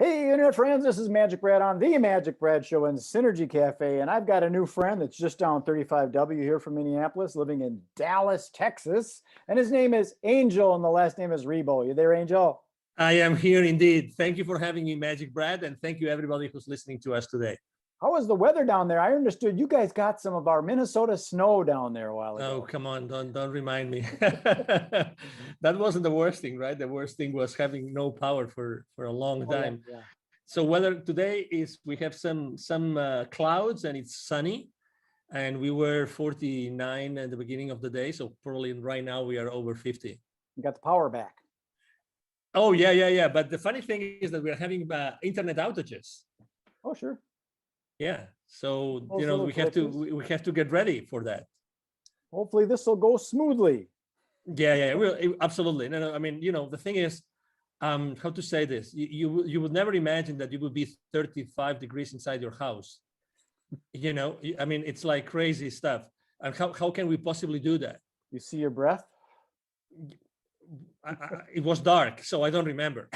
Hey, internet friends, this is Magic Brad on the Magic Brad Show in Synergy Cafe, and I've got a new friend that's just down 35W here from Minneapolis, living in Dallas, Texas, and his name is Angel, and the last name is Ribo. You there, Angel? I am here indeed. Thank you for having me, Magic Brad, and thank you everybody who's listening to us today. How was the weather down there? I understood you guys got some of our Minnesota snow down there a while ago. Oh, come on, don't remind me. That wasn't the worst thing, right? The worst thing was having no power for a long time. Yeah. So weather today is we have some clouds and it's sunny, and we were 49 at the beginning of the day. So probably right now we are over 50. You got the power back. Oh yeah. But the funny thing is that we're having internet outages. Oh sure. Yeah. So Also we have to get ready for that. Hopefully this will go smoothly. Yeah. Absolutely. No. I mean, the thing is, how to say this? You would never imagine that you would be 35 degrees inside your house. I mean, it's like crazy stuff. And how can we possibly do that? You see your breath? It was dark, so I don't remember.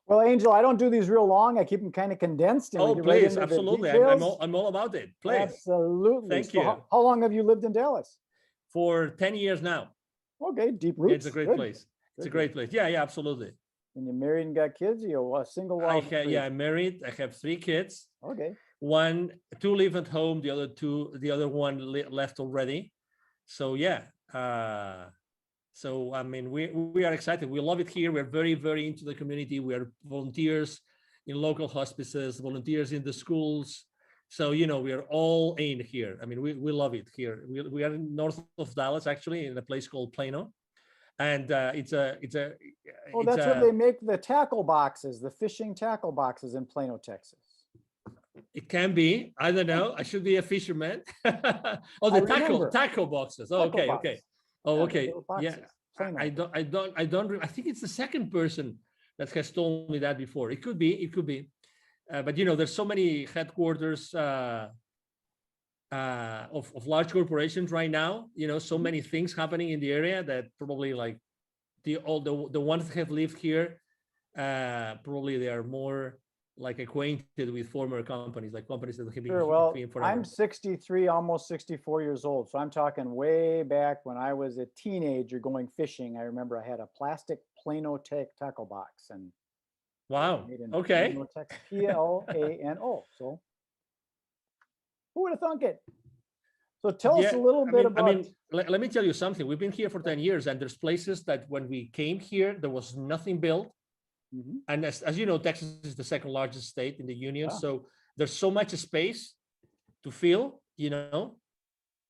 Well, Angel, I don't do these real long. I keep them kind of condensed. And Oh, please, absolutely. I'm all about it. Please. Absolutely. Thank you. How long have you lived in Dallas? For 10 years now. Okay, deep roots. Yeah, it's a great place. It's a great place. Yeah, absolutely. And you're married and got kids? You're a single? I'm married. I have 3 kids. Okay. 2 live at home. The other one left already. So yeah. So I mean, we are excited. We love it here. We're very, very into the community. We are volunteers in local hospices, volunteers in the schools. So we are all in here. I mean, we love it here. We are north of Dallas, actually, in a place called Plano, and it's a. Oh, that's where they make the tackle boxes, the fishing tackle boxes in Plano, Texas. It can be. I don't know. I should be a fisherman. Oh, the tackle boxes. Oh, okay. Oh, okay. Yeah, I don't. I think it's the second person that has told me that before. It could be. But there's so many headquarters of large corporations right now. So many things happening in the area that probably like the ones that have lived here, probably they are more like acquainted with former companies, like companies that have been Sure. Well, here forever. I'm 63, almost 64 years old. So I'm talking way back when I was a teenager going fishing. I remember I had a plastic Plano tackle box and wow. Okay. Plano. So who would have thunk it? So tell us a little bit about. I mean, let me tell you something. We've been here for 10 years, and there's places that when we came here, there was nothing built. Mm-hmm. And as you know, Texas is the second largest state in the union. Yeah. So there's so much space to fill,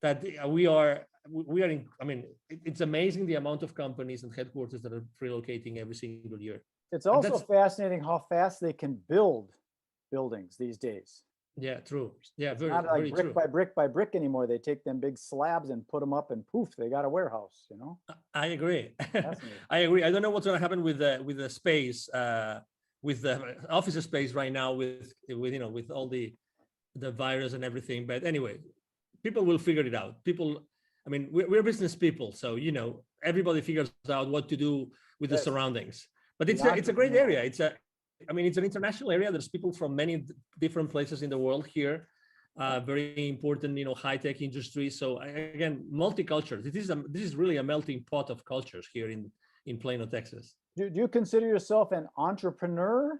that we are in. I mean, it's amazing the amount of companies and headquarters that are relocating every single year. It's also fascinating how fast they can build buildings these days. Yeah, true. Yeah, very, not like very brick true. by brick by brick anymore. They take them big slabs and put them up, and poof, they got a warehouse. I agree. I agree. I don't know what's going to happen with the space, with the office space right now, with all the virus and everything. But anyway, people will figure it out. I mean, we're business people, so everybody figures out what to do with the surroundings. But it's a great area. It's an international area. There's people from many different places in the world here. Very important, high-tech industry. So again, multicultural. This is really a melting pot of cultures here in Plano, Texas. Do you consider yourself an entrepreneur?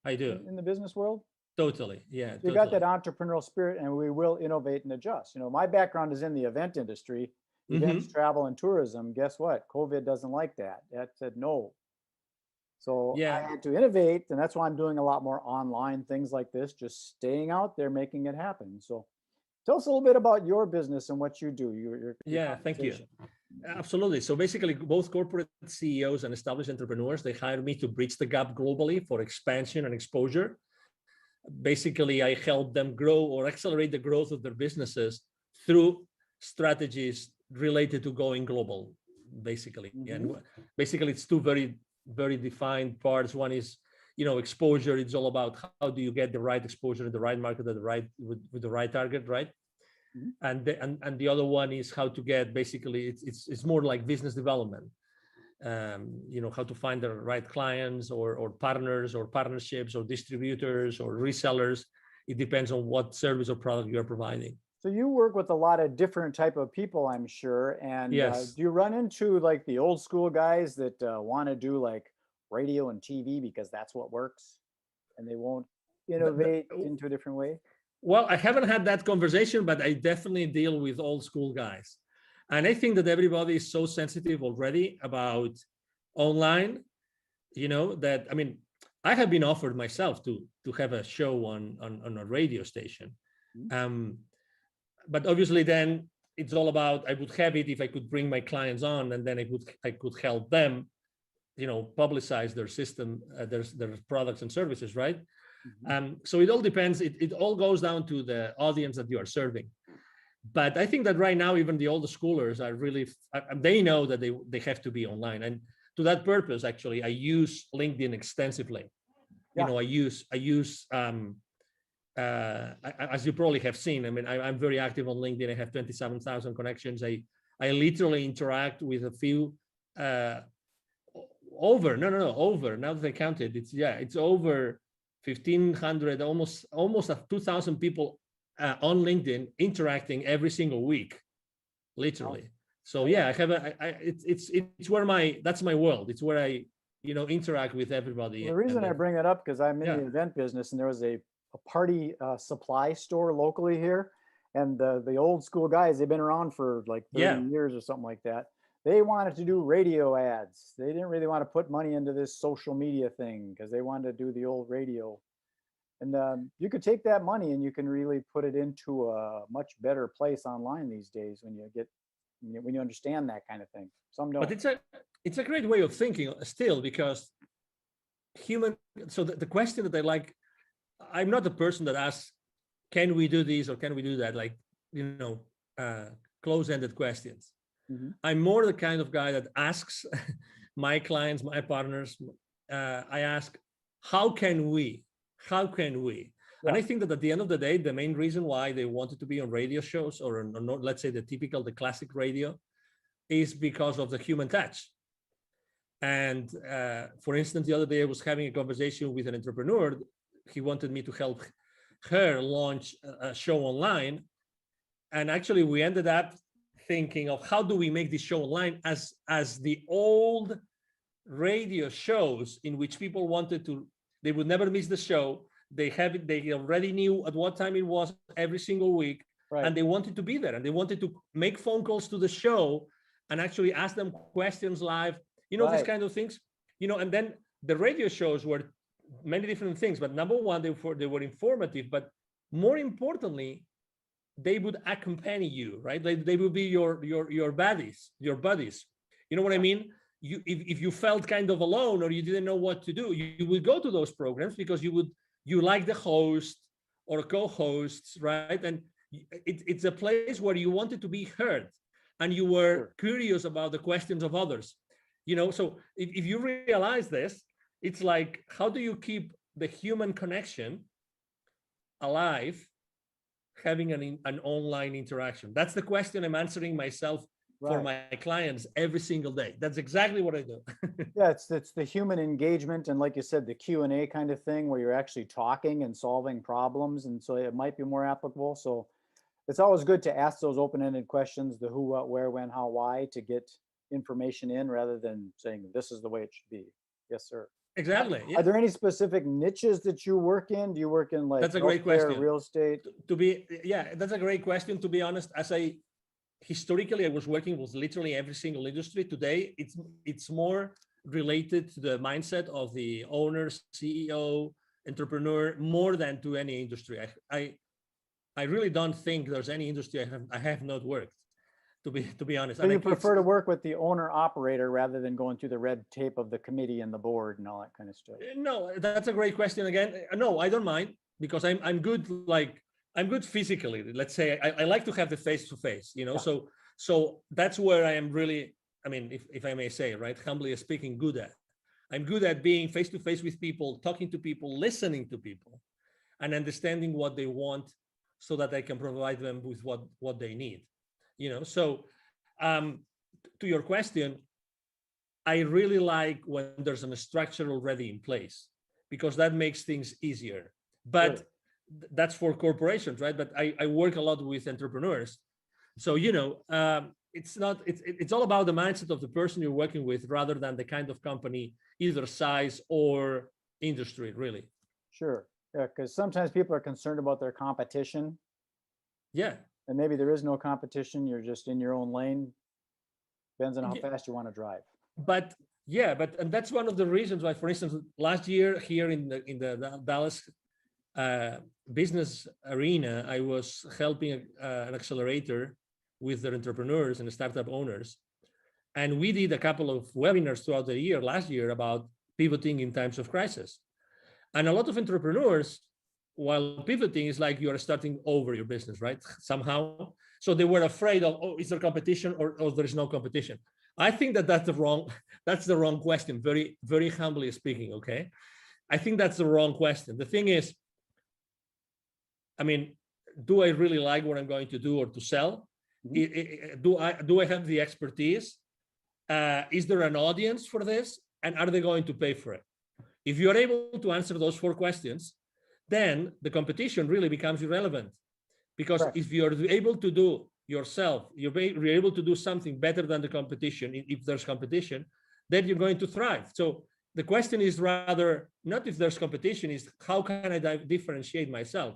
I do. In the business world? Totally. Yeah. You got that entrepreneurial spirit, and we will innovate and adjust. My background is in the event industry, events, travel, and tourism. Guess what? COVID doesn't like that. That said no. So I had to innovate, and that's why I'm doing a lot more online things like this, just staying out there, making it happen. So tell us a little bit about your business and what you do. Thank you. Absolutely. So basically, both corporate CEOs and established entrepreneurs, they hire me to bridge the gap globally for expansion and exposure. Basically, I help them grow or accelerate the growth of their businesses through strategies related to going global, basically. Mm-hmm. And basically, it's two very defined parts. One is, exposure. It's all about how do you get the right exposure in the right market at with the right target, right? Mm-hmm. And the other one is how to get, basically, it's more like business development. how to find the right clients or partners or partnerships or distributors or resellers. It depends on what service or product you're providing. So you work with a lot of different type of people, I'm sure. And Yes. do you run into like the old school guys that want to do like radio and TV because that's what works, and they won't innovate into a different way? Well, I haven't had that conversation, but I definitely deal with old school guys. And I think that everybody is so sensitive already about online, that, I mean, I have been offered myself to have a show on a radio station. But obviously then it's all about, I would have it if I could bring my clients on, and then I could help them, publicize their system, their products and services, right? So it all depends. It all goes down to the audience that you are serving. But I think that right now, even the older schoolers are really, they know that they have to be online. And to that purpose, actually, I use LinkedIn extensively. Yeah. I use as you probably have seen, I mean, I'm very active on LinkedIn. I have 27,000 connections. I literally interact with a few, over, now that I counted, it's over 1,500, almost 2,000 people on LinkedIn interacting every single week, literally. Wow. So yeah, I have it's where that's my world. It's where I, interact with everybody. Well, the reason I bring it up, because I'm in the event business, and there was a party supply store locally here, and the old school guys, they've been around for like 30 years or something like that. They wanted to do radio ads. They didn't really want to put money into this social media thing because they wanted to do the old radio. And you could take that money and you can really put it into a much better place online these days when you understand that kind of thing. Some don't. But it's a great way of thinking still, because so the question that I like, I'm not the person that asks, can we do this or can we do that? Like, close-ended questions. I'm more the kind of guy that asks my clients, my partners, I ask, how can we? Yeah. And I think that at the end of the day, the main reason why they wanted to be on radio shows or let's say the classic radio, is because of the human touch. And for instance, the other day I was having a conversation with an entrepreneur. He wanted me to help her launch a show online. And actually we ended up thinking of how do we make this show online as the old radio shows in which people they would never miss the show. They already knew at what time it was every single week. Right. And they wanted to be there, and they wanted to make phone calls to the show and actually ask them questions live, these kind of things, and then the radio shows were many different things, but number one, they were informative, but more importantly, they would accompany you, right? They would be your buddies. You know what I mean? If you felt kind of alone or you didn't know what to do, you would go to those programs because you like the host or co-hosts, right? And it's a place where you wanted to be heard and you were curious about the questions of others. So if you realize this, it's like, how do you keep the human connection alive, having an online interaction? That's the question I'm answering myself for my clients every single day. That's exactly what I do. Yeah, it's the human engagement, and like you said, the Q&A kind of thing where you're actually talking and solving problems, and so it might be more applicable. So it's always good to ask those open-ended questions, the who, what, where, when, how, why, to get information in rather than saying this is the way it should be. Yes, sir. Exactly. Are there any specific niches that you work in? Do you work in like that's a great question. Real estate? That's a great question. To be honest, historically I was working with literally every single industry. Today, it's more related to the mindset of the owner, CEO, entrepreneur, more than to any industry. I really don't think there's any industry I have not worked. To be honest. So you prefer to work with the owner operator rather than going through the red tape of the committee and the board and all that kind of stuff? No, that's a great question again. No, I don't mind, because I'm good. I'm good physically. Let's say I like to have the face-to-face, Yeah. So that's where I am really, I mean, if I may say, right, humbly speaking, good at. I'm good at being face-to-face with people, talking to people, listening to people, and understanding what they want so that I can provide them with what they need. So to your question, I really like when there's a structure already in place, because that makes things easier. But Sure. that's for corporations, right? But I work a lot with entrepreneurs. So, it's all about the mindset of the person you're working with rather than the kind of company, either size or industry, really. Sure. Yeah, because sometimes people are concerned about their competition, Yeah. and maybe there is no competition. You're just in your own lane. Depends on how Yeah. fast you want to drive. But yeah, and that's one of the reasons why, for instance, last year here in the Dallas business arena, I was helping an accelerator with their entrepreneurs and startup owners. And we did a couple of webinars throughout the year, last year, about pivoting in times of crisis. And a lot of entrepreneurs, while pivoting, is like you are starting over your business, right? Somehow. So they were afraid of, oh, is there competition or there is no competition? I think that's the wrong question, very, very humbly speaking, okay? I think that's the wrong question. The thing is, I mean, do I really like what I'm going to do or to sell? Mm-hmm. Do I have the expertise? Is there an audience for this? And are they going to pay for it? If you're able to answer those 4 questions, then the competition really becomes irrelevant. Because right. If you're able to do yourself, you're able to do something better than the competition, if there's competition, then you're going to thrive. So the question is rather not if there's competition, is how can I differentiate myself?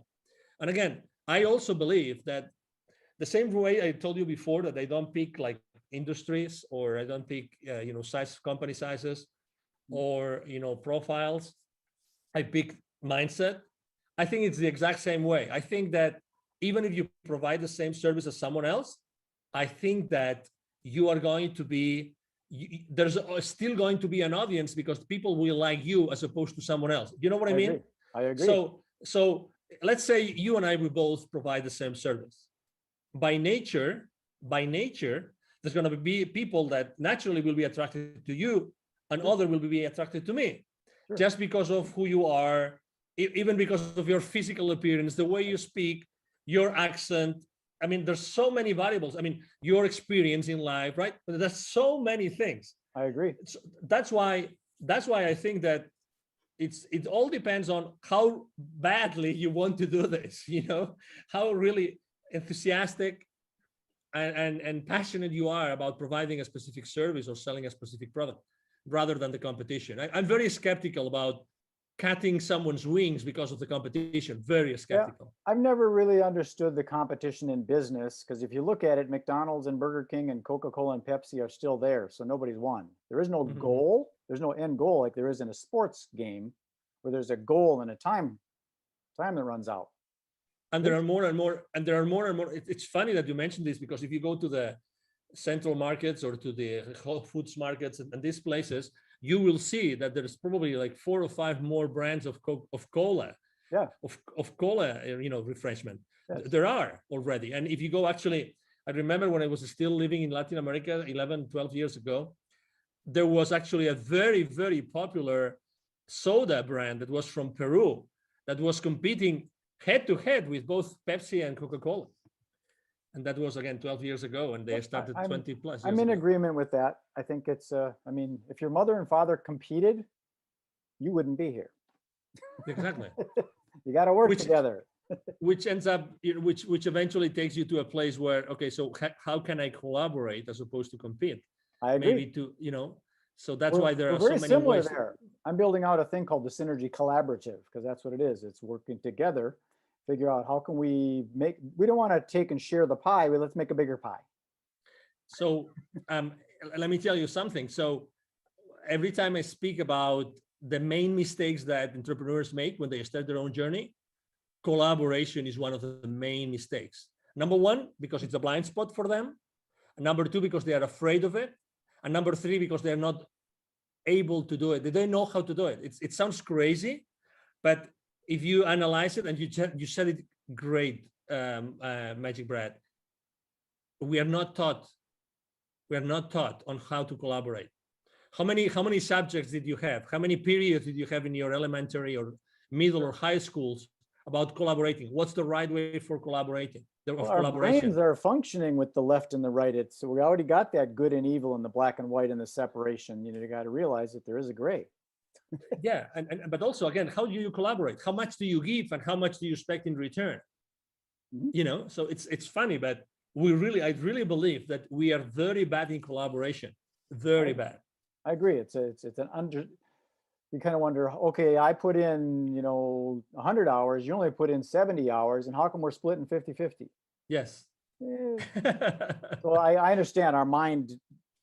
And again, I also believe that the same way I told you before that I don't pick like industries, or I don't pick company sizes, or profiles. I pick mindset. I think it's the exact same way. I think that even if you provide the same service as someone else, I think that you are going to be, there's still going to be an audience, because people will like you as opposed to someone else. You know what I mean? I agree. So let's say you and I, we both provide the same service. By nature, there's going to be people that naturally will be attracted to you, and other will be attracted to me. Sure. Just because of who you are, even because of your physical appearance, the way you speak, your accent. I mean, there's so many variables. I mean, your experience in life, right? There's so many things. I agree. So that's why I think that it all depends on how badly you want to do this, how really enthusiastic and passionate you are about providing a specific service or selling a specific product, rather than the competition. I'm very skeptical about cutting someone's wings because of the competition. Very skeptical. Yeah, I've never really understood the competition in business, because if you look at it, McDonald's and Burger King and Coca-Cola and Pepsi are still there, so nobody's won. There is no goal. There's no end goal like there is in a sports game, where there's a goal and a time that runs out. And there are more and more. It's funny that you mentioned this, because if you go to the central markets or to the Whole Foods markets and these places, you will see that there's probably like 4 or 5 more brands of cola, of cola, refreshment. Yes. There are already. And if you go, actually, I remember when I was still living in Latin America 11, 12 years ago, there was actually a very, very popular soda brand that was from Peru that was competing head to head with both Pepsi and Coca-Cola. And that was, again, 12 years ago, and they started 20 plus years I'm in ago. agreement with that. I think it's, if your mother and father competed, you wouldn't be here. Exactly. You got to work together. Which ends up, which eventually takes you to a place where, okay, so how can I collaborate as opposed to compete? I agree. Maybe so that's why there are so many similar ways. There. I'm building out a thing called the Synergy Collaborative, because that's what it is. It's working together. Figure out how can we don't want to take and share the pie, but let's make a bigger pie. So let me tell you something. So every time I speak about the main mistakes that entrepreneurs make when they start their own journey, collaboration is one of the main mistakes. Number 1, because it's a blind spot for them. And number 2, because they are afraid of it. And number 3, because they're not able to do it. They don't know how to do it. It sounds crazy, but if you analyze it, and you said it great, MagicBrad, we are not taught on how to collaborate. How many subjects did you have? How many periods did you have in your elementary or middle or high schools about collaborating. What's the right way for collaborating? Well, our brains are functioning with the left and the right. So we already got that good and evil and the black and white and the separation. You got to realize that there is a gray. Yeah, but also again, how do you collaborate? How much do you give and how much do you expect in return? Mm-hmm. So it's funny, but I really believe that we are very bad in collaboration. Very bad. I agree. It's an you kind of wonder, okay, I put in, 100 hours, you only put in 70 hours, and how come we're splitting 50-50? Yes. So I understand our mind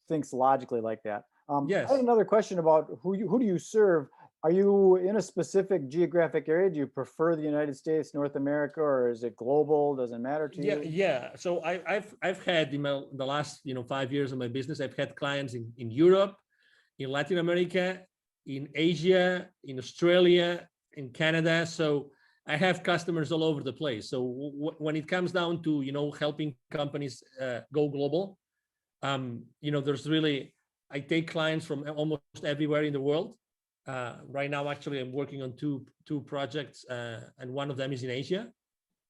thinks logically like that. Yes. I have another question about who do you serve? Are you in a specific geographic area? Do you prefer the United States, North America, or is it global? Doesn't matter to you? Yeah. So I've had in the last 5 years of my business, I've had clients in Europe, in Latin America, in Asia, in Australia, in Canada. So I have customers all over the place. So when it comes down to, helping companies go global, there's really, I take clients from almost everywhere in the world. Right now, actually, I'm working on two projects, and one of them is in Asia,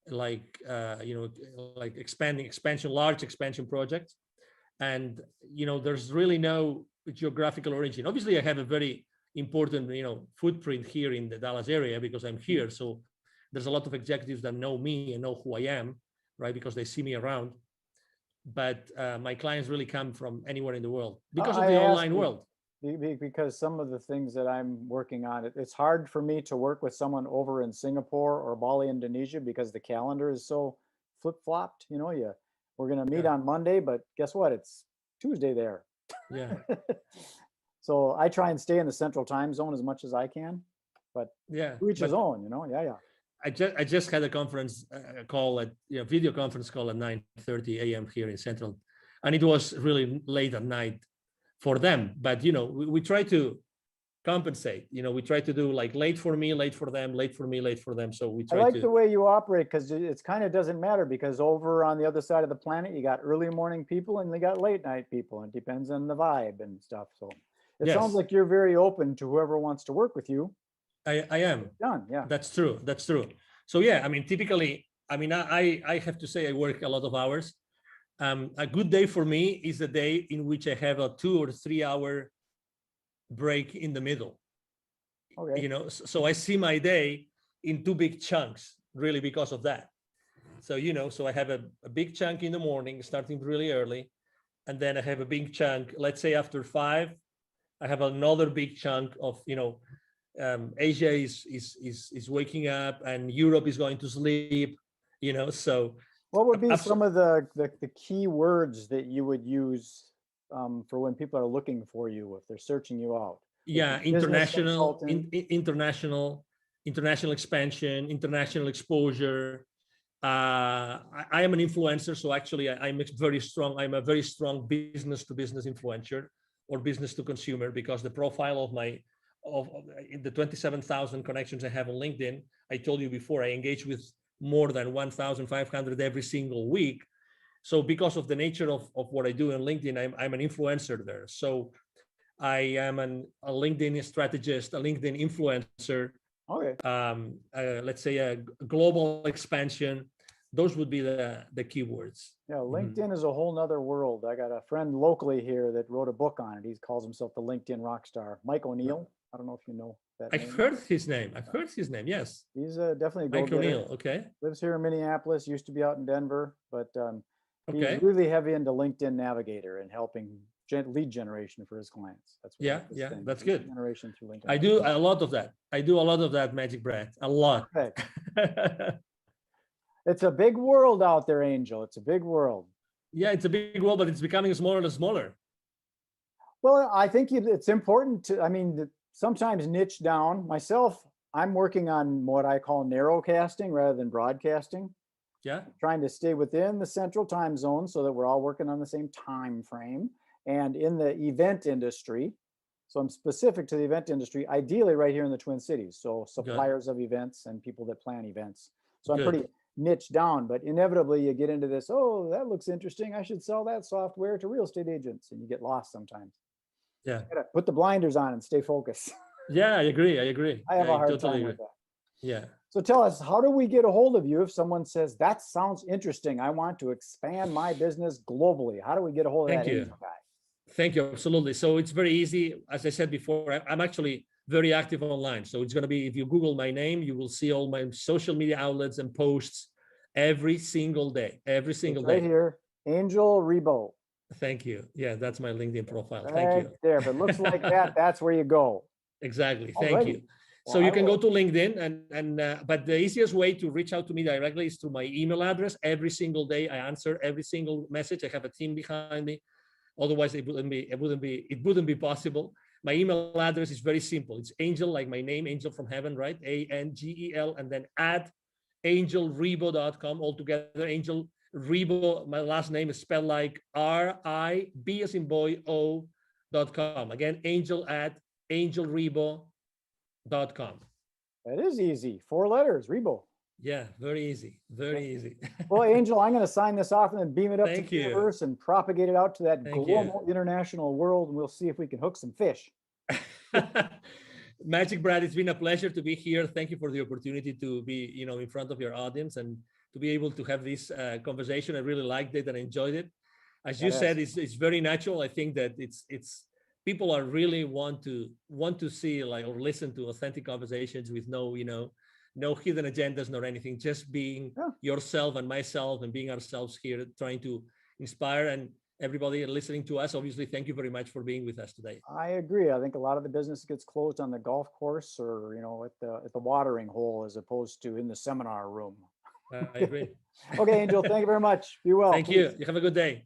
like large expansion projects. And, there's really no geographical origin. Obviously, I have a very important, footprint here in the Dallas area because I'm here. So there's a lot of executives that know me and know who I am, right? Because they see me around. But my clients really come from anywhere in the world because of the online world. Because some of the things that I'm working on, it's hard for me to work with someone over in Singapore or Bali, Indonesia, because the calendar is so flip-flopped. We're going to meet on Monday, but guess what? It's Tuesday there. Yeah. So I try and stay in the central time zone as much as I can, but to each his own, Yeah. I just had a conference call video conference call at 9:30 a.m. here in Central, and it was really late at night for them. But we try to compensate. We try to do like late for me, late for them, late for me, late for them. So we try. I like the way you operate because it's kind of doesn't matter because over on the other side of the planet, you got early morning people and they got late night people. It depends on the vibe and stuff. So it sounds like you're very open to whoever wants to work with you. I am. Done. Yeah. That's true. So yeah, typically, I have to say I work a lot of hours. A good day for me is a day in which I have a 2 or 3 hour break in the middle. Okay. So I see my day in 2 big chunks, really, because of that. So, so I have a big chunk in the morning, starting really early. And then I have a big chunk, let's say after 5, I have another big chunk of, Asia is waking up and Europe is going to sleep, so. What would be some of the key words that you would use for when people are looking for you, if they're searching you out? Yeah, international expansion, international exposure. I am an influencer, so actually I'm a very strong business to business influencer or business to consumer, because the profile of the 27,000 connections I have on LinkedIn, I told you before, I engage with more than 1,500 every single week. So because of the nature of what I do on LinkedIn, I'm an influencer there. So I am a LinkedIn strategist, a LinkedIn influencer. Okay. Let's say a global expansion. Those would be the keywords. Yeah, LinkedIn is a whole nother world. I got a friend locally here that wrote a book on it. He calls himself the LinkedIn rock star, Mike O'Neill. I don't know if you know that name. I've heard his name. Yes. He's definitely a Mike O'Neill. Okay. Lives here in Minneapolis, used to be out in Denver, but he's really heavy into LinkedIn Navigator and helping lead generation for his clients. That's what that's good. Generation through LinkedIn. I do a lot of that. MagicBrad, a lot. It's a big world out there, Angel. It's a big world. Yeah, it's a big world, but it's becoming smaller and smaller. Well, I think it's important to, sometimes niche down. Myself, I'm working on what I call narrowcasting rather than broadcasting. Yeah. Trying to stay within the central time zone so that we're all working on the same time frame. And in the event industry, so I'm specific to the event industry, ideally right here in the Twin Cities. So suppliers of events and people that plan events. So I'm pretty niche down, but inevitably you get into this, oh, that looks interesting, I should sell that software to real estate agents, and you get lost sometimes. Yeah. You gotta put the blinders on and stay focused. Yeah, I agree. I have a hard time with that. Yeah. So tell us, how do we get a hold of you if someone says, that sounds interesting, I want to expand my business globally? How do we get a hold of that angel guy? Thank you. Absolutely. So it's very easy. As I said before, I'm actually very active online. So it's going to be, if you Google my name, you will see all my social media outlets and posts every single day, every single day. Right here, Angel Ribo. Thank you. Yeah, that's my LinkedIn profile. Right Thank you. there. If it looks like that, that's where you go. Exactly. Thank you. So you can go to LinkedIn but the easiest way to reach out to me directly is through my email address. Every single day, I answer every single message. I have a team behind me. Otherwise, it wouldn't be possible. My email address is very simple. It's Angel, like my name, Angel from Heaven, right? ANGEL, and then at angelribo.com altogether. Angel Ribo, my last name is spelled like RIB as in boy O.com. Again, Angel at angelribo.com. That is easy. 4 letters, Ribo. Yeah, very easy. Very easy. Well, Angel, I'm going to sign this off and then beam it up to the universe and propagate it out to that global international world. And we'll see if we can hook some fish. MagicBrad, it's been a pleasure to be here. Thank you for the opportunity to be, in front of your audience and to be able to have this conversation. I really liked it and enjoyed it. As you said, it's very natural. I think that it's people are really want to see or listen to authentic conversations with no hidden agendas nor anything, just being yourself and myself and being ourselves here, trying to inspire. And everybody listening to us, obviously, thank you very much for being with us today. I agree. I think a lot of the business gets closed on the golf course or, at the watering hole as opposed to in the seminar room. I agree. Okay, Angel, thank you very much. Be well. Thank you. You have a good day.